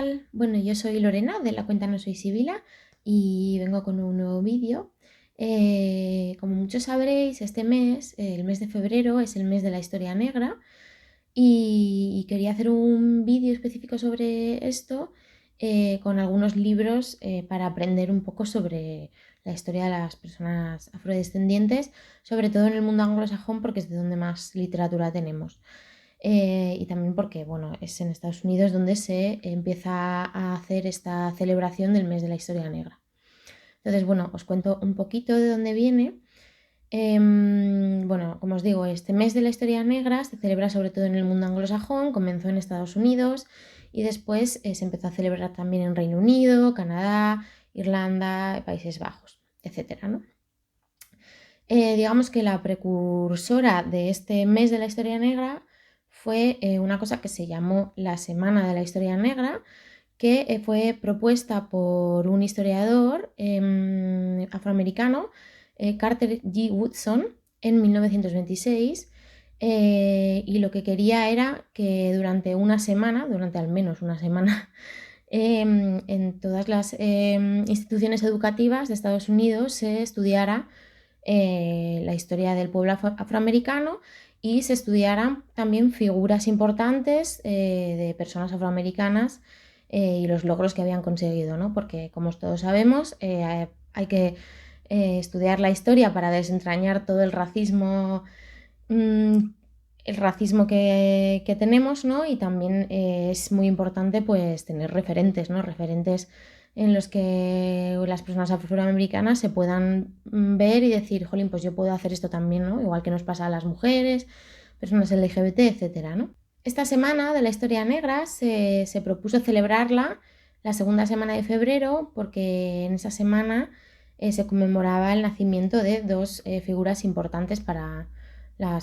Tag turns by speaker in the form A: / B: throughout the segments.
A: tal? Bueno, yo soy Lorena de la cuenta No Soy Sibila y vengo con un nuevo vídeo. Como muchos sabréis, este mes, el mes de febrero, es el mes de la historia negra y quería hacer un vídeo específico sobre esto con algunos libros para aprender un poco sobre la historia de las personas afrodescendientes, sobre todo en el mundo anglosajón porque es de donde más literatura tenemos. Y también porque, bueno, es en Estados Unidos donde se empieza a hacer esta celebración del mes de la historia negra. Entonces, bueno, os cuento un poquito de dónde viene. Bueno, como os digo, este mes de la historia negra se celebra sobre todo en el mundo anglosajón, comenzó en Estados Unidos y después se empezó a celebrar también en Reino Unido, Canadá, Irlanda, Países Bajos, etcétera, ¿no? Digamos que la precursora de este mes de la historia negra fue una cosa que se llamó la Semana de la Historia Negra, que fue propuesta por un historiador afroamericano, Carter G. Woodson, en 1926, y lo que quería era que durante una semana, durante al menos una semana, en todas las instituciones educativas de Estados Unidos se estudiara la historia del pueblo afroamericano y se estudiaran también figuras importantes de personas afroamericanas y los logros que habían conseguido, ¿no? Porque como todos sabemos hay que estudiar la historia para desentrañar todo mm, el racismo que tenemos, ¿no? Y también es muy importante pues tener referentes, ¿no? Referentes en los que las personas afroamericanas se puedan ver y decir, jolín, pues yo puedo hacer esto también, ¿no? Igual que nos pasa a las mujeres, personas LGBT, etcétera, ¿no? Esta semana de la historia negra se propuso celebrarla la segunda semana de febrero porque en esa semana se conmemoraba el nacimiento de dos figuras importantes para la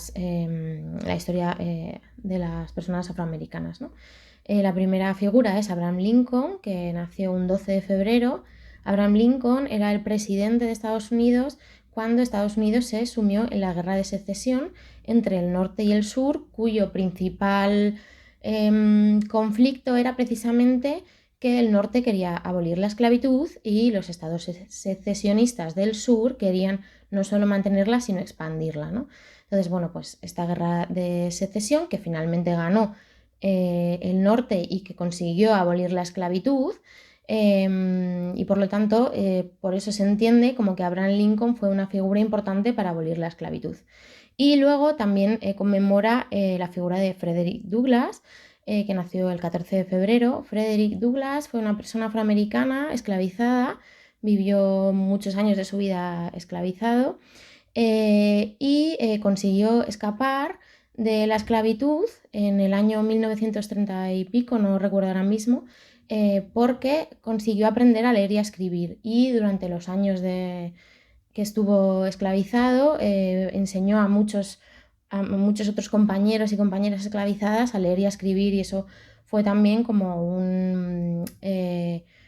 A: historia de las personas afroamericanas, ¿no? La primera figura es Abraham Lincoln, que nació un 12 de febrero. Abraham Lincoln era el presidente de Estados Unidos cuando Estados Unidos se sumió en la guerra de secesión entre el norte y el sur, cuyo principal conflicto era precisamente que el norte quería abolir la esclavitud y los estados secesionistas del sur querían no solo mantenerla, sino expandirla, ¿no? Entonces, bueno, pues esta guerra de secesión que finalmente ganó el norte y que consiguió abolir la esclavitud, y por lo tanto, por eso se entiende como que Abraham Lincoln fue una figura importante para abolir la esclavitud. Y luego también conmemora la figura de Frederick Douglass, que nació el 14 de febrero. Frederick Douglass fue una persona afroamericana esclavizada, vivió muchos años de su vida esclavizado y consiguió escapar de la esclavitud en el año 1930 y pico, no recuerdo ahora mismo, porque consiguió aprender a leer y a escribir y durante los años que estuvo esclavizado enseñó a muchos otros compañeros y compañeras esclavizadas a leer y a escribir y eso fue también como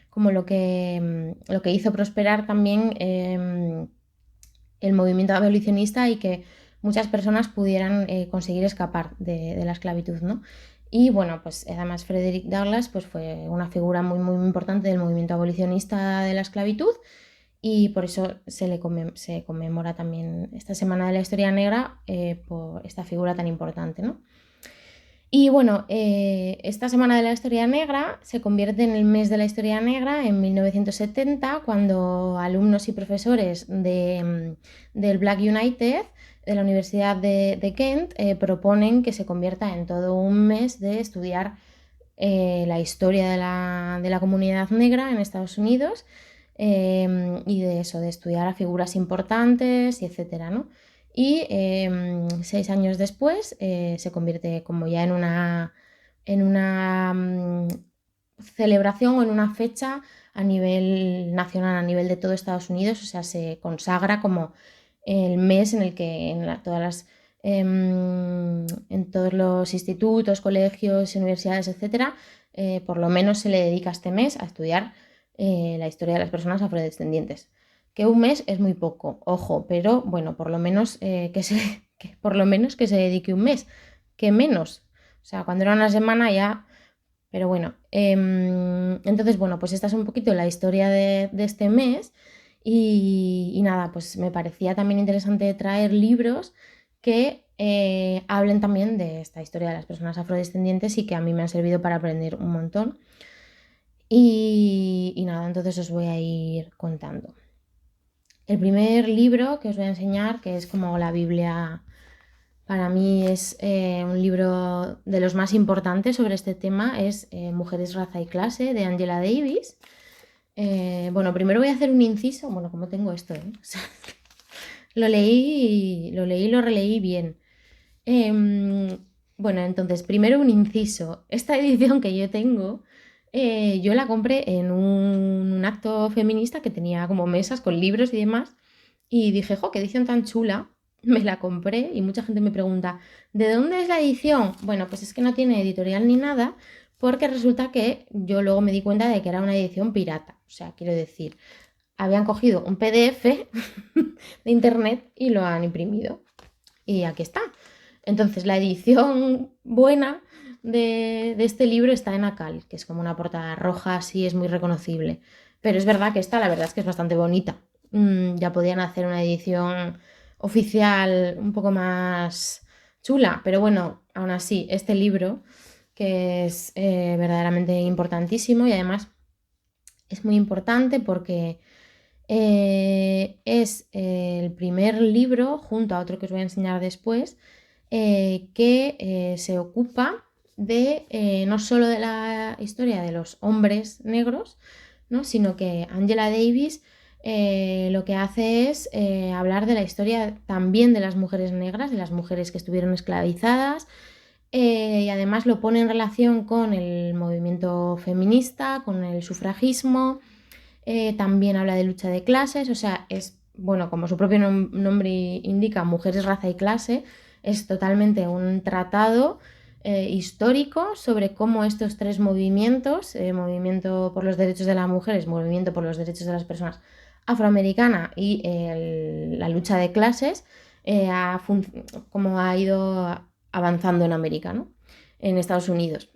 A: como lo que hizo prosperar también el movimiento abolicionista y que muchas personas pudieran conseguir escapar de la esclavitud, ¿no? Y bueno, pues además Frederick Douglass pues, fue una figura muy, muy importante del movimiento abolicionista de la esclavitud y por eso se conmemora también esta Semana de la Historia Negra por esta figura tan importante, ¿no? Y bueno, esta Semana de la Historia Negra se convierte en el mes de la Historia Negra en 1970, cuando alumnos y profesores del Black United, de la Universidad de Kent, proponen que se convierta en todo un mes de estudiar la historia de la comunidad negra en Estados Unidos y de eso, de estudiar a figuras importantes y etcétera, ¿no? Y 6 años después se convierte como ya en una celebración o en una fecha a nivel nacional, a nivel de todo Estados Unidos, o sea, se consagra como el mes en el que en todos los institutos, colegios, universidades, etcétera, por lo menos se le dedica este mes a estudiar la historia de las personas afrodescendientes. Que un mes es muy poco, ojo, pero bueno, por lo menos por lo menos que se dedique un mes, que menos. O sea, cuando era una semana ya Pero bueno, entonces, bueno, pues esta es un poquito la historia de este mes y nada, pues me parecía también interesante traer libros que hablen también de esta historia de las personas afrodescendientes y que a mí me han servido para aprender un montón. Y nada, entonces os voy a ir contando. El primer libro que os voy a enseñar, que es como la Biblia, para mí es un libro de los más importantes sobre este tema, es Mujeres, raza y clase, de Angela Davis. Bueno, primero voy a hacer un inciso, bueno, como tengo esto, O sea, lo leí y lo releí bien. Bueno, entonces, primero un inciso. Esta edición que yo tengo, yo la compré en un acto feminista que tenía como mesas con libros y demás. Y dije, jo, qué edición tan chula. Me la compré y mucha gente me pregunta, ¿de dónde es la edición? Bueno, pues es que no tiene editorial ni nada, porque resulta que yo luego me di cuenta de que era una edición pirata. O sea, quiero decir, habían cogido un PDF de internet y lo han imprimido. Y aquí está. Entonces, la edición buena de este libro está en Acal, que es como una portada roja, así es muy reconocible. Pero es verdad que esta, la verdad es que es bastante bonita. Ya podían hacer una edición oficial un poco más chula, pero bueno, aún así, este libro, que es verdaderamente importantísimo y además es muy importante porque es el primer libro, junto a otro que os voy a enseñar después, que se ocupa de no solo de la historia de los hombres negros, ¿no? Sino que Angela Davis lo que hace es hablar de la historia también de las mujeres negras, de las mujeres que estuvieron esclavizadas, y además lo pone en relación con el movimiento feminista, con el sufragismo. También habla de lucha de clases, o sea, es, bueno, como su propio nombre indica, Mujeres, raza y clase, es totalmente un tratado histórico sobre cómo estos tres movimientos, movimiento por los derechos de las mujeres, movimiento por los derechos de las personas afroamericanas y la lucha de clases, cómo ha ido avanzando en América, ¿no? En Estados Unidos.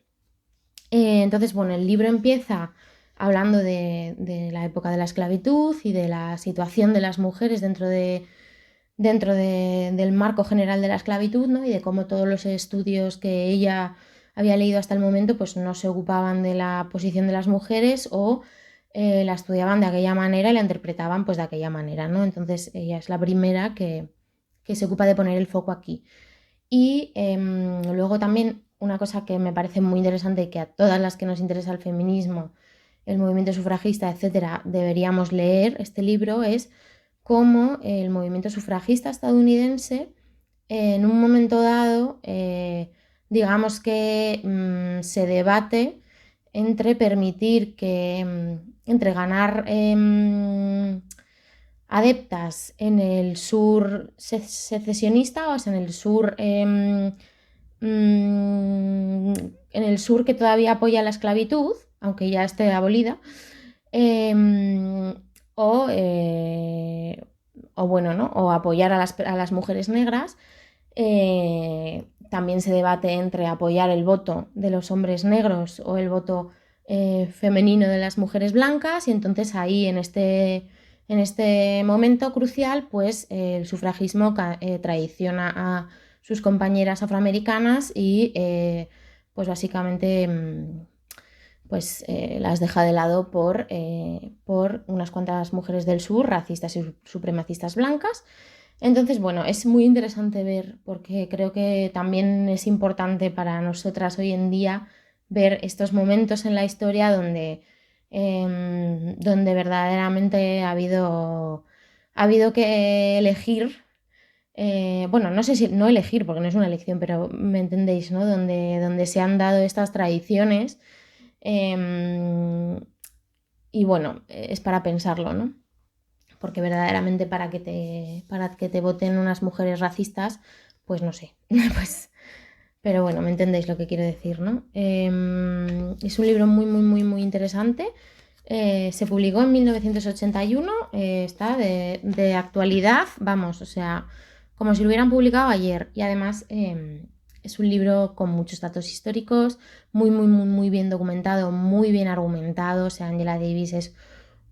A: Entonces, bueno, el libro empieza hablando de la época de la esclavitud y de la situación de las mujeres del marco general de la esclavitud, ¿no? Y de cómo todos los estudios que ella había leído hasta el momento pues no se ocupaban de la posición de las mujeres o la estudiaban de aquella manera y la interpretaban pues de aquella manera, ¿no? Entonces ella es la primera que se ocupa de poner el foco aquí. Y luego también una cosa que me parece muy interesante y que a todas las que nos interesa el feminismo, el movimiento sufragista, etcétera, deberíamos leer este libro es cómo el movimiento sufragista estadounidense en un momento dado, digamos que se debate entre permitir que, entre ganar adeptas en el sur secesionista, o sea, en el sur en el sur que todavía apoya la esclavitud, aunque ya esté abolida, o, bueno, ¿no? O apoyar a las mujeres negras. También se debate entre apoyar el voto de los hombres negros o el voto femenino de las mujeres blancas, y entonces ahí en este momento crucial, pues el sufragismo traiciona a sus compañeras afroamericanas y pues básicamente pues las deja de lado por unas cuantas mujeres del sur, racistas y supremacistas blancas. Entonces, bueno, es muy interesante ver, porque creo que también es importante para nosotras hoy en día ver estos momentos en la historia donde verdaderamente ha habido que elegir, bueno, no sé si no elegir, porque no es una elección, pero me entendéis, ¿no? Donde se han dado estas tradiciones, y bueno, es para pensarlo, ¿no? Porque verdaderamente para que te voten unas mujeres racistas, pues no sé, pues, pero bueno, me entendéis lo que quiero decir, ¿no? Es un libro muy, muy, muy, muy interesante. Se publicó en 1981, está de actualidad, vamos, o sea, como si lo hubieran publicado ayer. Y además es un libro con muchos datos históricos, muy, muy, muy, muy bien documentado, muy bien argumentado. O sea, Angela Davis es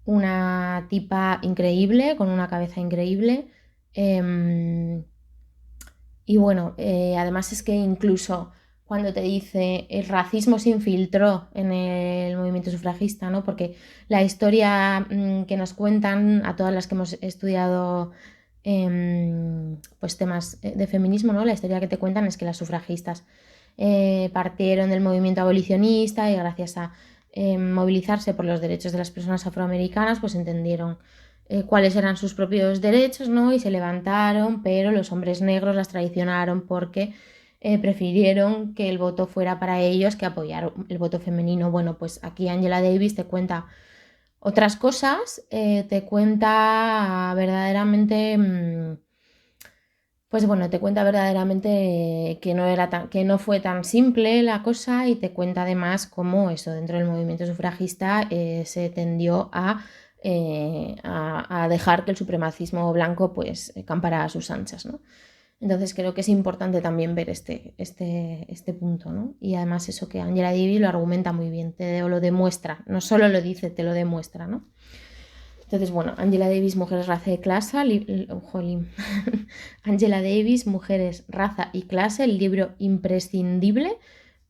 A: una tipa increíble, con una cabeza increíble. Y bueno, además es que incluso cuando te dice el racismo se infiltró en el movimiento sufragista, ¿no? Porque la historia que nos cuentan a todas las que hemos estudiado pues temas de feminismo, ¿no? La historia que te cuentan es que las sufragistas partieron del movimiento abolicionista y gracias a movilizarse por los derechos de las personas afroamericanas, pues entendieron cuáles eran sus propios derechos, ¿no? Y se levantaron, pero los hombres negros las traicionaron porque prefirieron que el voto fuera para ellos que apoyar el voto femenino. Bueno, pues aquí Angela Davis te cuenta otras cosas, te cuenta verdaderamente, pues bueno, te cuenta verdaderamente que no fue tan simple la cosa, y te cuenta además cómo eso dentro del movimiento sufragista se tendió a dejar que el supremacismo blanco pues campara a sus anchas, ¿no? Entonces creo que es importante también ver este punto, ¿no? Y además eso que Angela Davis lo argumenta muy bien, te lo demuestra, no solo lo dice, te lo demuestra, ¿no? Entonces, bueno, Angela Davis, Mujeres, Raza y Clase, Angela Davis, Mujeres, Raza y Clase, el libro imprescindible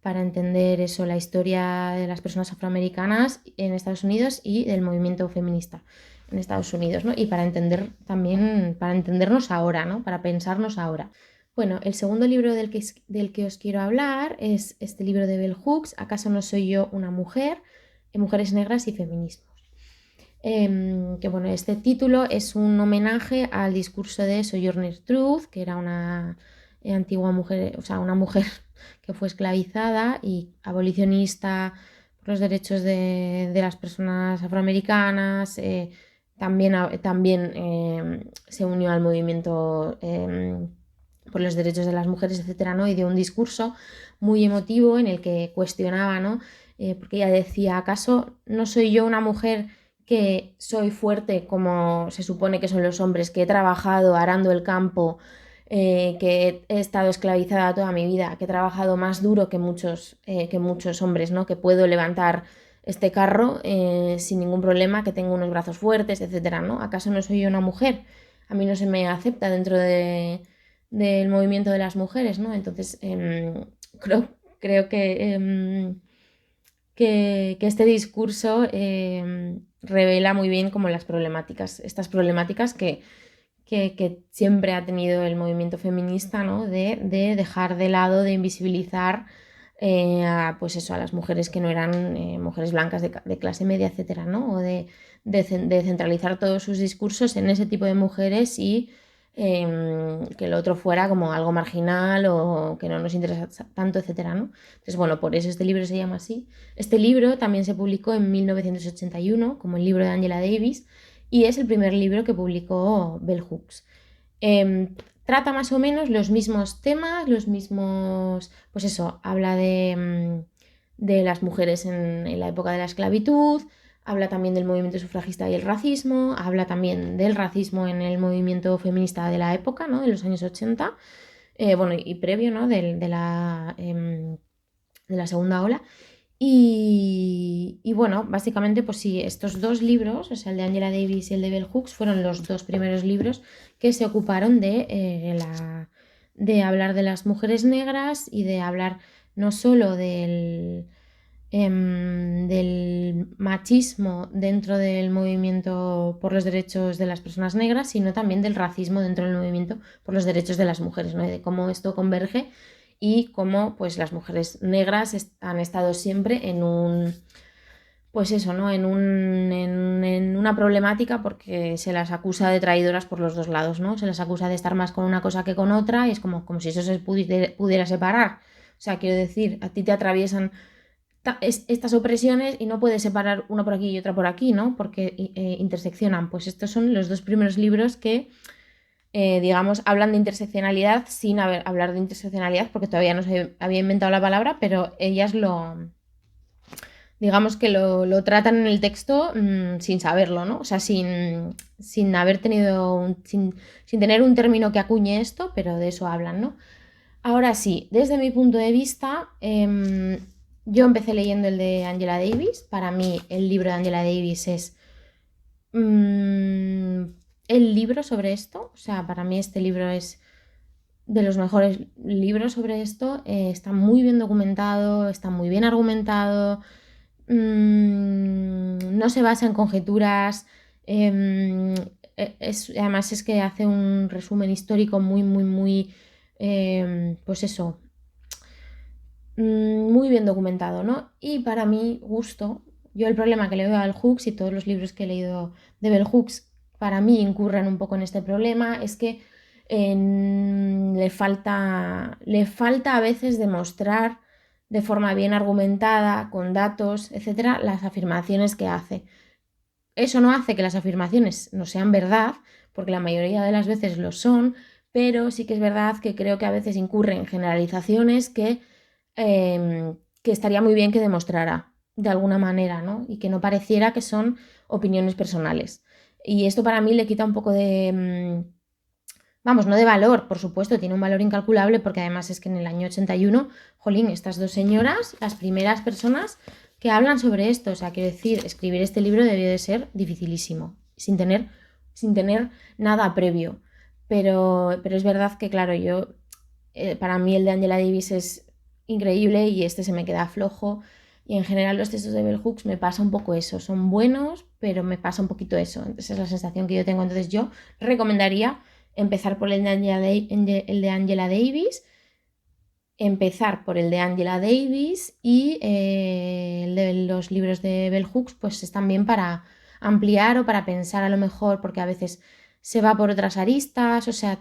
A: para entender eso, la historia de las personas afroamericanas en Estados Unidos y del movimiento feminista en Estados Unidos, ¿no? Y para entender también, para entendernos ahora, ¿no? Para pensarnos ahora. Bueno, el segundo libro del que os quiero hablar es este libro de Bell Hooks, ¿Acaso no soy yo una mujer? Mujeres negras y feminismos. Que bueno, este título es un homenaje al discurso de Sojourner Truth, que era una antigua mujer, o sea, una mujer que fue esclavizada y abolicionista por los derechos de las personas afroamericanas. También se unió al movimiento por los derechos de las mujeres, etcétera, ¿no? Y dio un discurso muy emotivo en el que cuestionaba, ¿no? Porque ella decía, ¿acaso no soy yo una mujer que soy fuerte como se supone que son los hombres, que he trabajado arando el campo, que he estado esclavizada toda mi vida, que he trabajado más duro que muchos hombres, ¿no? Que puedo levantar este carro sin ningún problema, que tengo unos brazos fuertes, etcétera, ¿no? ¿Acaso no soy yo una mujer? A mí no se me acepta dentro del movimiento de las mujeres, ¿no? Entonces, creo que este discurso revela muy bien como estas problemáticas que siempre ha tenido el movimiento feminista, ¿no? De dejar de lado, de invisibilizar pues eso, a las mujeres que no eran mujeres blancas de clase media, etcétera, ¿no? O de centralizar todos sus discursos en ese tipo de mujeres y que lo otro fuera como algo marginal o que no nos interesa tanto, etcétera, ¿no? Entonces, bueno, por eso este libro se llama así. Este libro también se publicó en 1981 como el libro de Angela Davis y es el primer libro que publicó Bell Hooks. Trata más o menos los mismos temas, pues eso, habla de las mujeres en la época de la esclavitud, habla también del movimiento sufragista y el racismo, habla también del racismo en el movimiento feminista de la época, ¿no? De los años 80, bueno, y previo, ¿no? De la segunda ola. Y bueno, básicamente, pues sí, estos dos libros, o sea, el de Angela Davis y el de Bell Hooks, fueron los dos primeros libros que se ocuparon de hablar de las mujeres negras y de hablar no solo del machismo dentro del movimiento por los derechos de las personas negras, sino también del racismo dentro del movimiento por los derechos de las mujeres, ¿no? Y de cómo esto converge y cómo pues las mujeres negras han estado siempre en pues eso, ¿no? En una problemática porque se las acusa de traidoras por los dos lados, ¿no? Se las acusa de estar más con una cosa que con otra y es como si eso se pudiera separar. O sea, quiero decir, a ti te atraviesan estas opresiones y no puedes separar una por aquí y otra por aquí, ¿no? Porque interseccionan. Pues estos son los dos primeros libros que digamos, hablan de interseccionalidad sin hablar de interseccionalidad, porque todavía no se había inventado la palabra, pero ellas digamos que lo tratan en el texto sin saberlo, ¿no? O sea, sin haber tenido, sin tener un término que acuñe esto, pero de eso hablan, ¿no? Ahora sí, desde mi punto de vista, yo empecé leyendo el de Angela Davis. Para mí el libro de Angela Davis es el libro sobre esto. O sea, para mí este libro es de los mejores libros sobre esto. Está muy bien documentado, está muy bien argumentado, no se basa en conjeturas. Además es que hace un resumen histórico muy, muy, muy, pues eso, muy bien documentado, ¿no? Y para mi gusto, yo el problema que le veo al Hooks y todos los libros que he leído de Bell Hooks, para mí incurren un poco en este problema, es que le falta a veces demostrar de forma bien argumentada, con datos, etcétera, las afirmaciones que hace. Eso no hace que las afirmaciones no sean verdad, porque la mayoría de las veces lo son, pero sí que es verdad que creo que a veces incurre en generalizaciones que estaría muy bien que demostrara de alguna manera, ¿no? Y que no pareciera que son opiniones personales. Y esto para mí le quita un poco de, vamos, no de valor, por supuesto, tiene un valor incalculable porque además es que en el año 81, jolín, estas dos señoras, las primeras personas que hablan sobre esto, o sea, quiero decir, escribir este libro debió de ser dificilísimo, sin tener nada previo. Pero es verdad que, claro, para mí el de Angela Davis es increíble y este se me queda flojo. Y en general los textos de Bell Hooks me pasa un poco eso, son buenos, pero me pasa un poquito eso. Entonces es la sensación que yo tengo. Entonces yo recomendaría empezar por el de Angela Davis, empezar por el de Angela Davis y el de los libros de Bell Hooks pues están bien para ampliar o para pensar a lo mejor, porque a veces se va por otras aristas, o sea,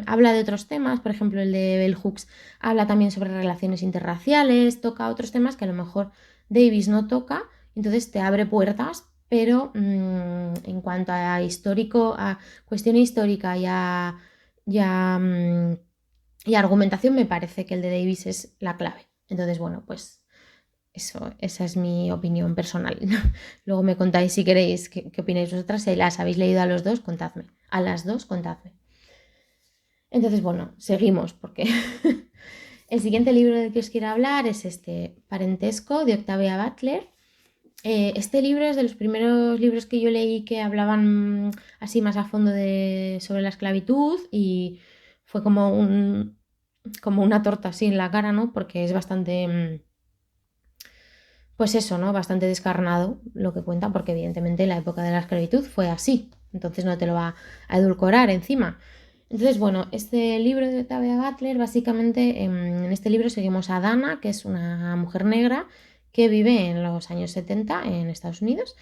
A: habla de otros temas, por ejemplo el de Bell Hooks habla también sobre relaciones interraciales, toca otros temas que a lo mejor Davis no toca, entonces te abre puertas, pero en cuanto a histórico, a cuestión histórica y argumentación me parece que el de Davis es la clave. Entonces, bueno, pues eso, esa es mi opinión personal. Luego me contáis si queréis qué opináis vosotras. Si las habéis leído a los dos, contadme. A las dos, contadme. Entonces, bueno, seguimos porque el siguiente libro del que os quiero hablar es este Parentesco de Octavia Butler. Este libro es de los primeros libros que yo leí que hablaban así más a fondo sobre la esclavitud y fue como una torta así en la cara, ¿no? Porque es bastante, pues eso, ¿no? Bastante descarnado lo que cuenta, porque evidentemente la época de la esclavitud fue así, entonces no te lo va a edulcorar encima. Entonces, bueno, este libro de Octavia Butler, básicamente en este libro seguimos a Dana, que es una mujer negra que vive en los años 70 en Estados Unidos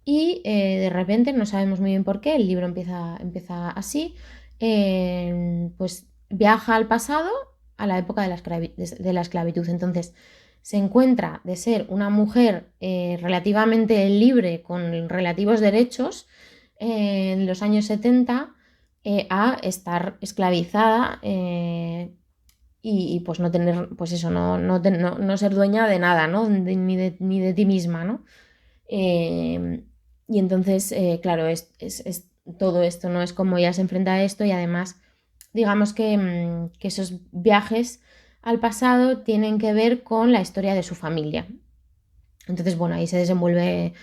A: y de repente, no sabemos muy bien por qué, el libro empieza así, pues viaja al pasado, a la época de la esclavitud. Entonces, se encuentra de ser una mujer relativamente libre, con relativos derechos, en los años 70, a estar esclavizada y pues no tener, pues eso, no ser dueña de nada, ¿no? Ni de ti misma, ¿no? Y entonces, claro, todo esto, ¿no? Es como ella se enfrenta a esto y además, digamos que esos viajes al pasado tienen que ver con la historia de su familia. Entonces, bueno, ahí se desenvuelve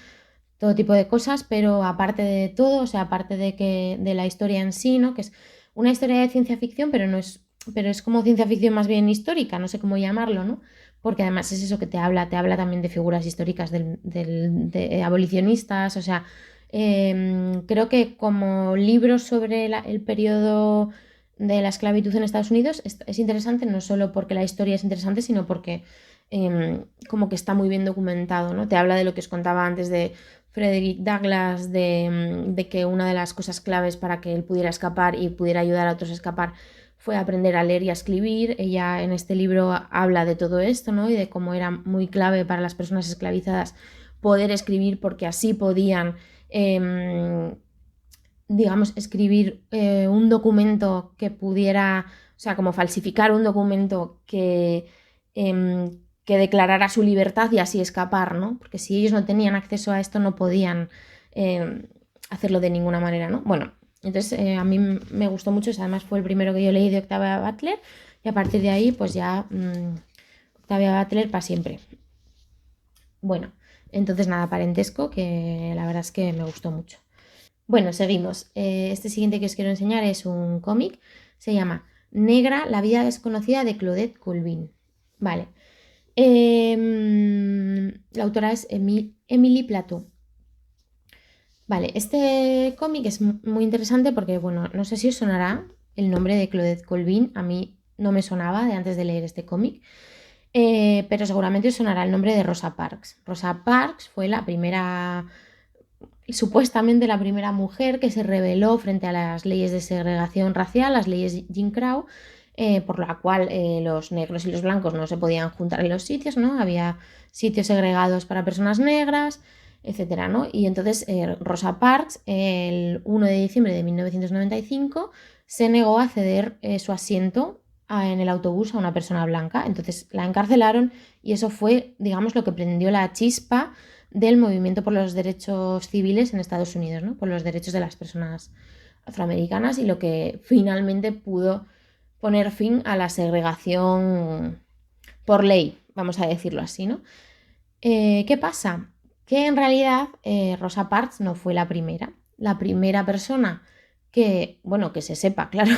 A: todo tipo de cosas, pero aparte de todo, o sea, aparte de la historia en sí, ¿no? Que es una historia de ciencia ficción, pero es como ciencia ficción más bien histórica, no sé cómo llamarlo, ¿no? Porque además es eso que te habla también de figuras históricas de abolicionistas, o sea, creo que como libro sobre el periodo de la esclavitud en Estados Unidos es interesante no solo porque la historia es interesante, sino porque como que está muy bien documentado, ¿no? Te habla de lo que os contaba antes de Frederick Douglass, de que una de las cosas claves para que él pudiera escapar y pudiera ayudar a otros a escapar fue aprender a leer y a escribir. Ella en este libro habla de todo esto, ¿no? Y de cómo era muy clave para las personas esclavizadas poder escribir porque así podían, digamos, escribir un documento que pudiera, o sea, como falsificar un documento que declarara su libertad y así escapar, ¿no? Porque si ellos no tenían acceso a esto no podían hacerlo de ninguna manera, ¿no? Bueno, entonces a mí me gustó mucho, además fue el primero que yo leí de Octavia Butler y a partir de ahí pues ya Octavia Butler para siempre. Bueno, entonces nada, parentesco, que la verdad es que me gustó mucho. Bueno, seguimos. Este siguiente que os quiero enseñar es un cómic, se llama Negra, la vida desconocida de Claudette Colvin. Vale. La autora es Emily Plateau. Vale, este cómic es muy interesante porque, bueno, no sé si os sonará el nombre de Claudette Colvin, a mí no me sonaba de antes de leer este cómic, pero seguramente os sonará el nombre de Rosa Parks. Rosa Parks fue la primera, supuestamente la primera mujer que se rebeló frente a las leyes de segregación racial, las leyes Jim Crow, por la cual los negros y los blancos no se podían juntar en los sitios, ¿no? Había sitios segregados para personas negras, etcétera, ¿no? Y entonces Rosa Parks, el 1 de diciembre de 1995, se negó a ceder su asiento en el autobús a una persona blanca. Entonces la encarcelaron y eso fue, digamos, lo que prendió la chispa del movimiento por los derechos civiles en Estados Unidos, ¿no? Por los derechos de las personas afroamericanas y lo que finalmente pudo poner fin a la segregación por ley, vamos a decirlo así, ¿no? ¿Qué pasa? Que en realidad Rosa Parks no fue la primera persona que, bueno, que se sepa, claro,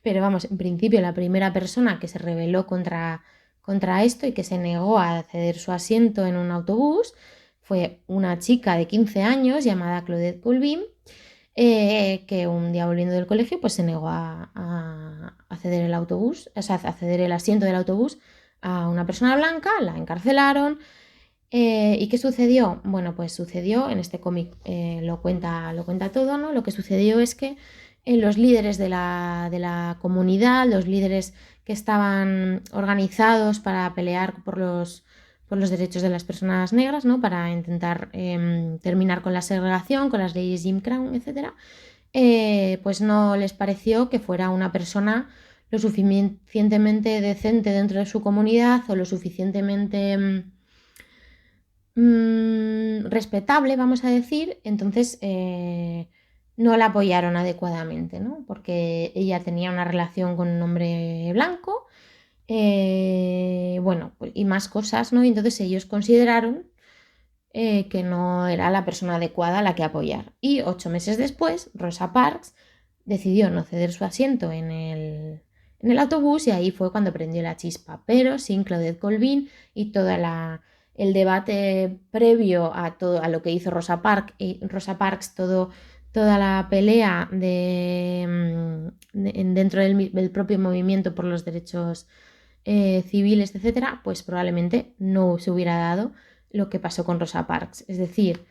A: pero vamos, en principio la primera persona que se rebeló contra esto y que se negó a ceder su asiento en un autobús fue una chica de 15 años llamada Claudette Colvin, que un día volviendo del colegio pues se negó a ceder el autobús, o sea, a ceder el asiento del autobús a una persona blanca, la encarcelaron. ¿Y qué sucedió? Bueno, pues sucedió, en este cómic lo cuenta todo, ¿no? Lo que sucedió es que los líderes de la comunidad, los líderes que estaban organizados para pelear por los derechos de las personas negras, ¿no? Para intentar terminar con la segregación, con las leyes Jim Crow, etc., pues no les pareció que fuera una persona lo suficientemente decente dentro de su comunidad o lo suficientemente respetable, vamos a decir, entonces no la apoyaron adecuadamente, ¿no? Porque ella tenía una relación con un hombre blanco, bueno, y más cosas, ¿no? Y entonces ellos consideraron que no era la persona adecuada a la que apoyar. Y 8 meses después, Rosa Parks decidió no ceder su asiento en el autobús y ahí fue cuando prendió la chispa, pero sin Claudette Colvin y el debate previo a lo que hizo Rosa Parks, toda la pelea dentro del propio movimiento por los derechos civiles, etcétera, pues probablemente no se hubiera dado lo que pasó con Rosa Parks. Es decir,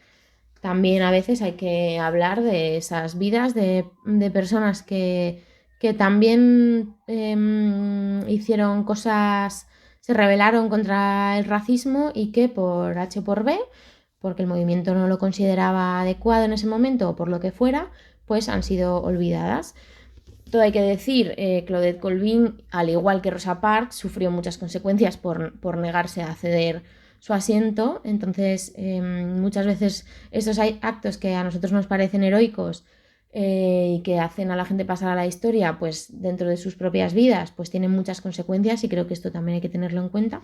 A: también a veces hay que hablar de esas vidas de personas que también hicieron cosas, se rebelaron contra el racismo y que por H o por B, porque el movimiento no lo consideraba adecuado en ese momento o por lo que fuera, pues han sido olvidadas. Todo hay que decir, Claudette Colvin, al igual que Rosa Parks, sufrió muchas consecuencias por negarse a ceder su asiento. Entonces, muchas veces estos actos que a nosotros nos parecen heroicos y que hacen a la gente pasar a la historia, pues dentro de sus propias vidas, pues tienen muchas consecuencias y creo que esto también hay que tenerlo en cuenta.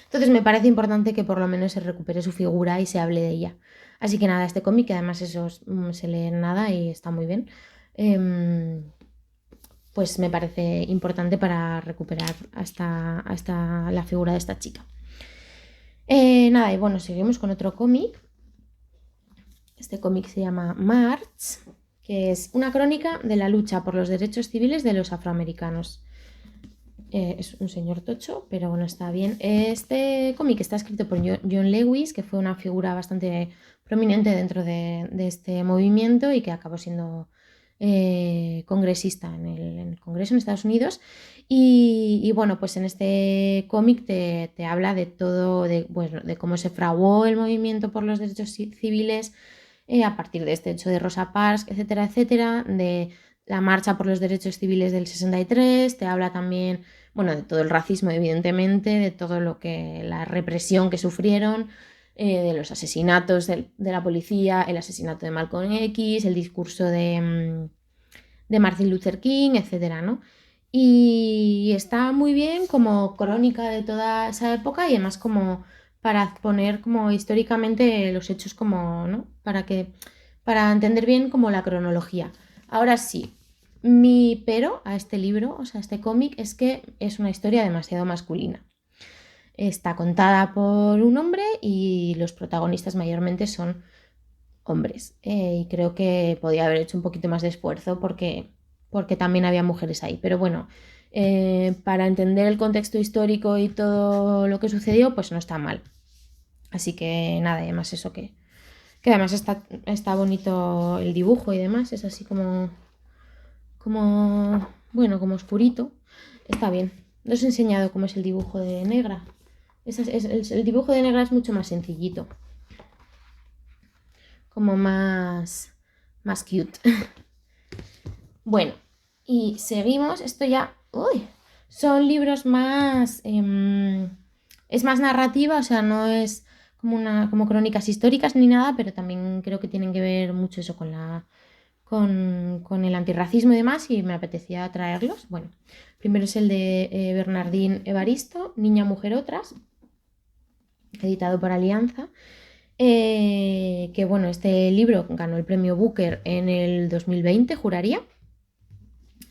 A: Entonces me parece importante que por lo menos se recupere su figura y se hable de ella. Así que nada, este cómic, que además eso se lee en nada y está muy bien, pues me parece importante para recuperar hasta la figura de esta chica. Nada, y bueno, seguimos con otro cómic. Este cómic se llama March, que es una crónica de la lucha por los derechos civiles de los afroamericanos. Es un señor tocho, pero bueno, está bien. Este cómic está escrito por John Lewis, que fue una figura bastante prominente dentro de este movimiento y que acabó siendo congresista en el Congreso en Estados Unidos. Y bueno, pues en este cómic te habla de todo, de cómo se fraguó el movimiento por los derechos civiles a partir de este hecho de Rosa Parks, etcétera, etcétera, de la marcha por los derechos civiles del 63, te habla también, bueno, de todo el racismo, evidentemente, de todo la represión que sufrieron, de los asesinatos de la policía, el asesinato de Malcolm X, el discurso de Martin Luther King, etcétera, ¿no? Y está muy bien como crónica de toda esa época y además como para poner como históricamente los hechos como, ¿no? Para entender bien como la cronología. Ahora sí, mi pero a este libro, o sea, a este cómic, es que es una historia demasiado masculina. Está contada por un hombre y los protagonistas mayormente son hombres. Y creo que podía haber hecho un poquito más de esfuerzo porque también había mujeres ahí. Pero bueno, para entender el contexto histórico y todo lo que sucedió, pues no está mal. Así que nada, además eso que además está bonito el dibujo y demás, es así bueno, como oscurito. Está bien. No os he enseñado cómo es el dibujo de Negra. El dibujo de Negra es mucho más sencillito, como más cute. Bueno, y seguimos. Esto ya. Uy, son libros más. Es más narrativa, o sea, no es como crónicas históricas ni nada, pero también creo que tienen que ver mucho eso con el antirracismo y demás, y me apetecía traerlos. Bueno, primero es el de Bernardín Evaristo, Niña, Mujer, Otras, editado por Alianza. Que bueno, este libro ganó el premio Booker en el 2020, juraría.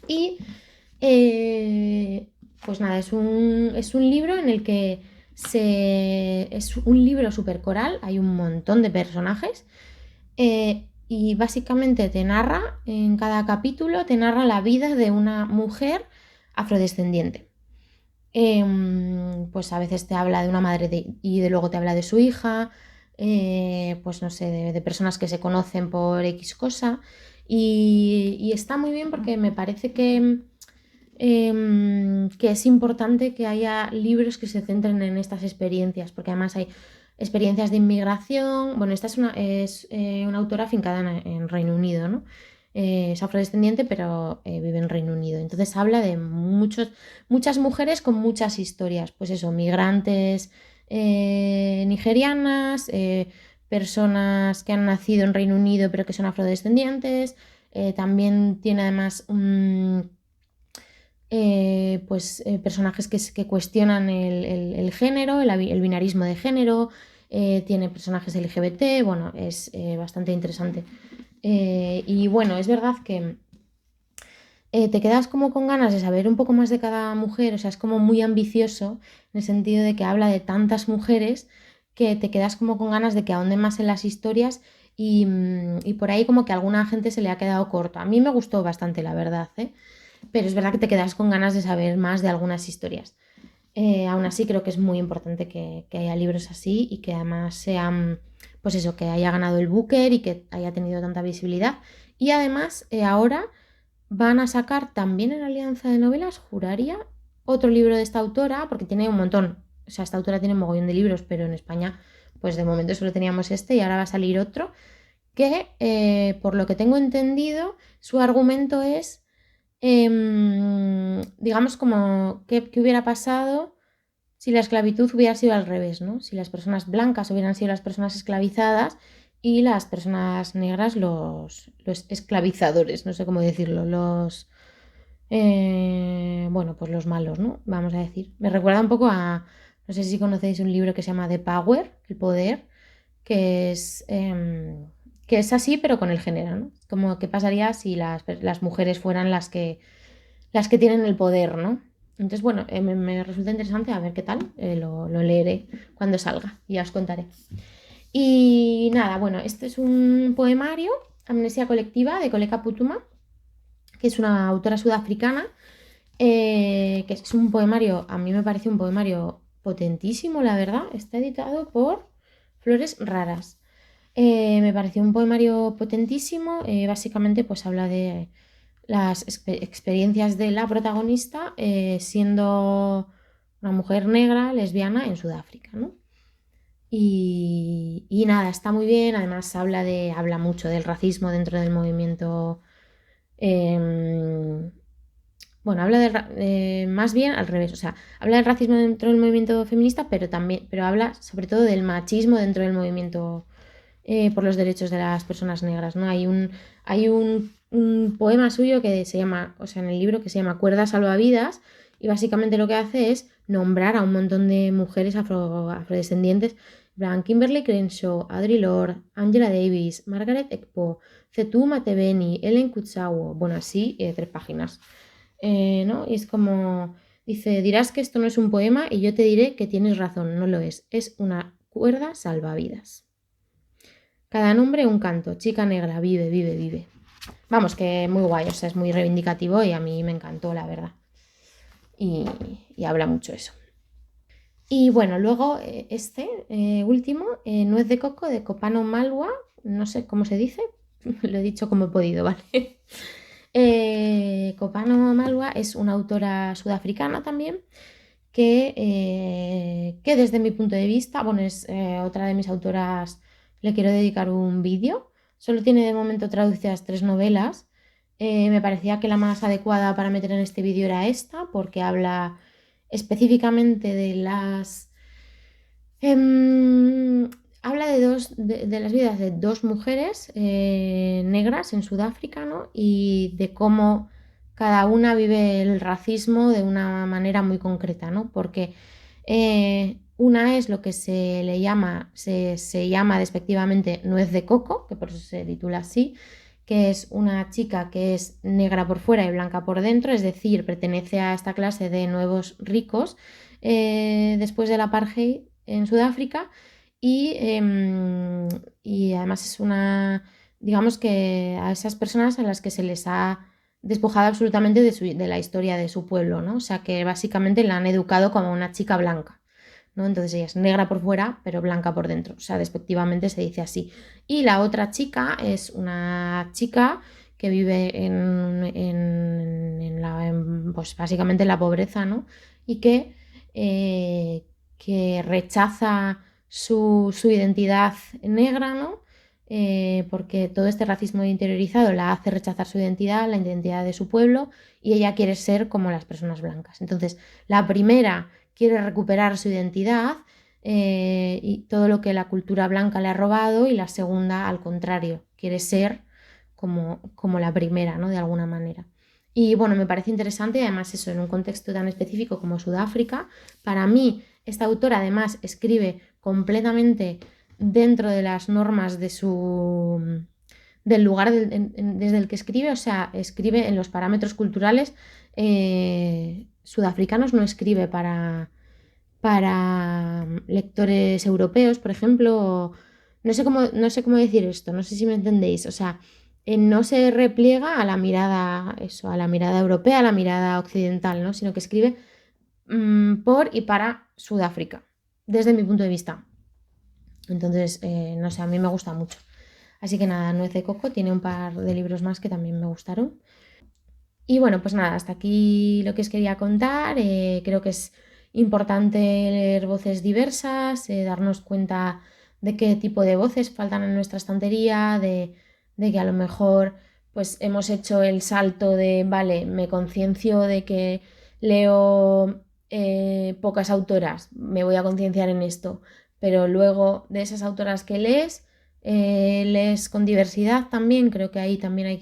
A: Y pues nada, es un libro en el que es un libro súper coral, hay un montón de personajes y básicamente te narra, en cada capítulo, te narra la vida de una mujer afrodescendiente. Pues a veces te habla de una madre y luego te habla de su hija, pues no sé, de personas que se conocen por X cosa. Y está muy bien porque me parece que es importante que haya libros que se centren en estas experiencias, porque además hay experiencias de inmigración. Bueno, esta es una autora afincada en Reino Unido, ¿no? Es afrodescendiente, pero vive en Reino Unido. Entonces habla de muchas mujeres con muchas historias, pues eso, migrantes nigerianas, personas que han nacido en Reino Unido pero que son afrodescendientes. También tiene además personajes que cuestionan el género, el binarismo de género. Tiene personajes LGBT, bueno, es bastante interesante. Y bueno, es verdad que te quedas como con ganas de saber un poco más de cada mujer, o sea, es como muy ambicioso en el sentido de que habla de tantas mujeres que te quedas como con ganas de que ahonden más en las historias y por ahí como que a alguna gente se le ha quedado corto. A mí me gustó bastante, la verdad, ¿eh? Pero es verdad que te quedas con ganas de saber más de algunas historias. Aún así creo que es muy importante que haya libros así y que además sean, pues eso, que haya ganado el Booker y que haya tenido tanta visibilidad. Y además ahora van a sacar también en Alianza de Novelas, juraría, otro libro de esta autora, porque tiene un montón. O sea, esta autora tiene un mogollón de libros, pero en España, pues de momento solo teníamos este y ahora va a salir otro, que por lo que tengo entendido, su argumento es, digamos, como qué hubiera pasado si la esclavitud hubiera sido al revés, ¿no? Si las personas blancas hubieran sido las personas esclavizadas y las personas negras los esclavizadores, no sé cómo decirlo, bueno, pues los malos, ¿no? Vamos a decir. Me recuerda un poco no sé si conocéis un libro que se llama The Power, El Poder, que es así, pero con el género, ¿no? Como qué pasaría si las mujeres fueran las que tienen el poder, ¿no? Entonces, bueno, me resulta interesante, a ver qué tal, lo leeré cuando salga y ya os contaré. Y nada, bueno, este es un poemario, Amnesia Colectiva, de Koleka Putuma, que es una autora sudafricana, que es un poemario, a mí me parece un poemario potentísimo, la verdad. Está editado por Flores Raras. Me pareció un poemario potentísimo, básicamente pues habla de las experiencias de la protagonista siendo una mujer negra, lesbiana en Sudáfrica, ¿no? Y nada, está muy bien, además habla mucho del racismo dentro del movimiento. Bueno, más bien al revés, o sea, habla del racismo dentro del movimiento feminista, pero habla sobre todo del machismo dentro del movimiento por los derechos de las personas negras, ¿no? Hay un poema suyo que se llama, o sea, en el libro que se llama Cuerdas salvavidas, y básicamente lo que hace es nombrar a un montón de mujeres afrodescendientes, Kimberly Crenshaw, Audre Lorde, Angela Davis, Margaret Ekpo, Setu Matebeni, Ellen Kutsawo, bueno, así, 3 páginas, ¿no? Y es como, dice, dirás que esto no es un poema y yo te diré que tienes razón, no lo es una cuerda salvavidas. Cada nombre un canto, chica negra, vive, vive, vive. Vamos, que muy guay, o sea, es muy reivindicativo y a mí me encantó, la verdad. Y habla mucho eso. Y bueno, luego último, Nuez de Coco de Copano Malwa, no sé cómo se dice, lo he dicho como he podido, ¿vale? Copano Malwa es una autora sudafricana también, que desde mi punto de vista, bueno, es otra de mis autoras, le quiero dedicar un vídeo. Solo tiene de momento traducidas 3 novelas. Me parecía que la más adecuada para meter en este vídeo era esta, porque habla específicamente de las... habla de las vidas de 2 mujeres negras en Sudáfrica, ¿no? Y de cómo cada una vive el racismo de una manera muy concreta, ¿no? Porque una es lo que se llama despectivamente nuez de coco, que por eso se titula así, que es una chica que es negra por fuera y blanca por dentro, es decir, pertenece a esta clase de nuevos ricos después del apartheid en Sudáfrica y además es una, digamos que a esas personas a las que se les ha despojado absolutamente de la historia de su pueblo, ¿no? O sea que básicamente la han educado como una chica blanca, ¿no? Entonces ella es negra por fuera, pero blanca por dentro, o sea, despectivamente se dice así. Y la otra chica es una chica que vive pues básicamente en la pobreza, ¿no? Y que rechaza su identidad negra, ¿no? Porque todo este racismo interiorizado la hace rechazar su identidad, la identidad de su pueblo, y ella quiere ser como las personas blancas. Entonces, la primera quiere recuperar su identidad y todo lo que la cultura blanca le ha robado, y la segunda, al contrario, quiere ser como la primera, ¿no? De alguna manera. Y bueno, me parece interesante, además eso, en un contexto tan específico como Sudáfrica. Para mí, esta autora además escribe completamente dentro de las normas del lugar desde el que escribe, o sea, escribe en los parámetros culturales sudafricanos, no escribe para lectores europeos, por ejemplo. No sé cómo decir esto, no sé si me entendéis, o sea, no se repliega a la mirada, eso, a la mirada europea, a la mirada occidental, ¿no? Sino que escribe por y para Sudáfrica, desde mi punto de vista. Entonces, no sé, a mí me gusta mucho. Así que nada, Nuez de Coco tiene un par de libros más que también me gustaron. Y bueno, pues nada, hasta aquí lo que os quería contar. Creo que es importante leer voces diversas, darnos cuenta de qué tipo de voces faltan en nuestra estantería, de que a lo mejor pues hemos hecho el salto de, vale, me conciencio de que leo pocas autoras, me voy a concienciar en esto, pero luego de esas autoras que lees con diversidad también, creo que ahí también hay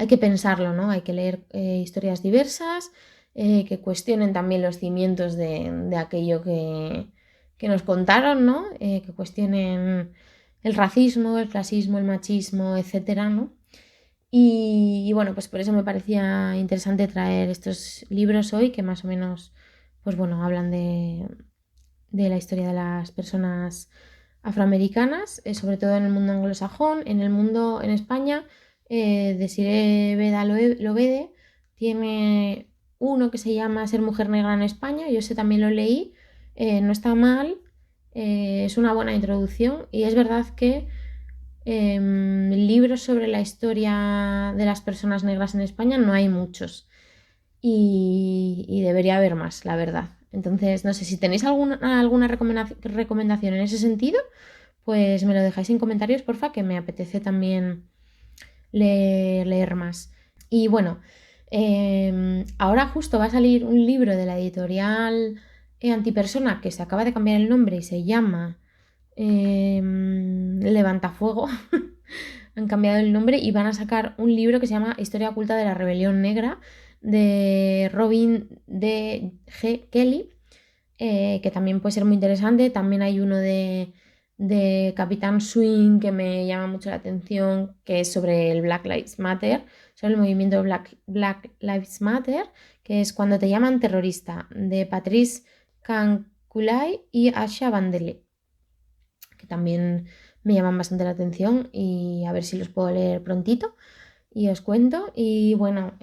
A: que pensarlo, ¿no? Hay que leer historias diversas que cuestionen también los cimientos de aquello que nos contaron, ¿no? Que cuestionen el racismo, el clasismo, el machismo, etcétera, ¿no? Y bueno, pues por eso me parecía interesante traer estos libros hoy, que más o menos, pues bueno, hablan de la historia de las personas afroamericanas, sobre todo en el mundo anglosajón. En España, Desiré Beda Lobede tiene uno que se llama Ser mujer negra en España, yo ese también lo leí, no está mal, es una buena introducción, y es verdad que libros sobre la historia de las personas negras en España no hay muchos, y debería haber más, la verdad. Entonces, no sé si tenéis alguna recomendación en ese sentido, pues me lo dejáis en comentarios, porfa, que me apetece también leer más. Y bueno, ahora justo va a salir un libro de la editorial Antipersona, que se acaba de cambiar el nombre y se llama Levantafuego. han cambiado el nombre y van a sacar un libro que se llama Historia oculta de la rebelión negra de Robin D. G. Kelly, que también puede ser muy interesante. También hay uno de Capitán Swing que me llama mucho la atención, que es sobre el Black Lives Matter, sobre el movimiento Black Lives Matter, que es Cuando te llaman terrorista, de Patrice Kankulay y Asha Bandele, que también me llaman bastante la atención y a ver si los puedo leer prontito y os cuento. Y bueno,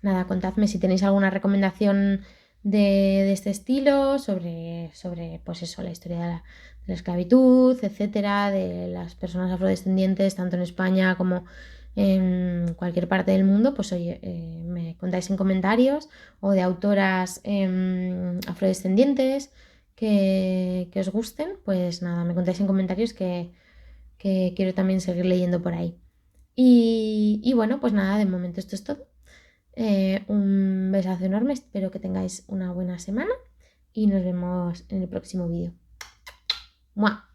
A: nada, contadme si tenéis alguna recomendación de este estilo, sobre pues eso, la historia de la esclavitud, etcétera, de las personas afrodescendientes, tanto en España como en cualquier parte del mundo. Pues oye, me contáis en comentarios, o de autoras afrodescendientes que os gusten, pues nada, me contáis en comentarios que quiero también seguir leyendo por ahí. Y bueno, pues nada, de momento esto es todo. Un besazo enorme, espero que tengáis una buena semana y nos vemos en el próximo vídeo. ¡Mua!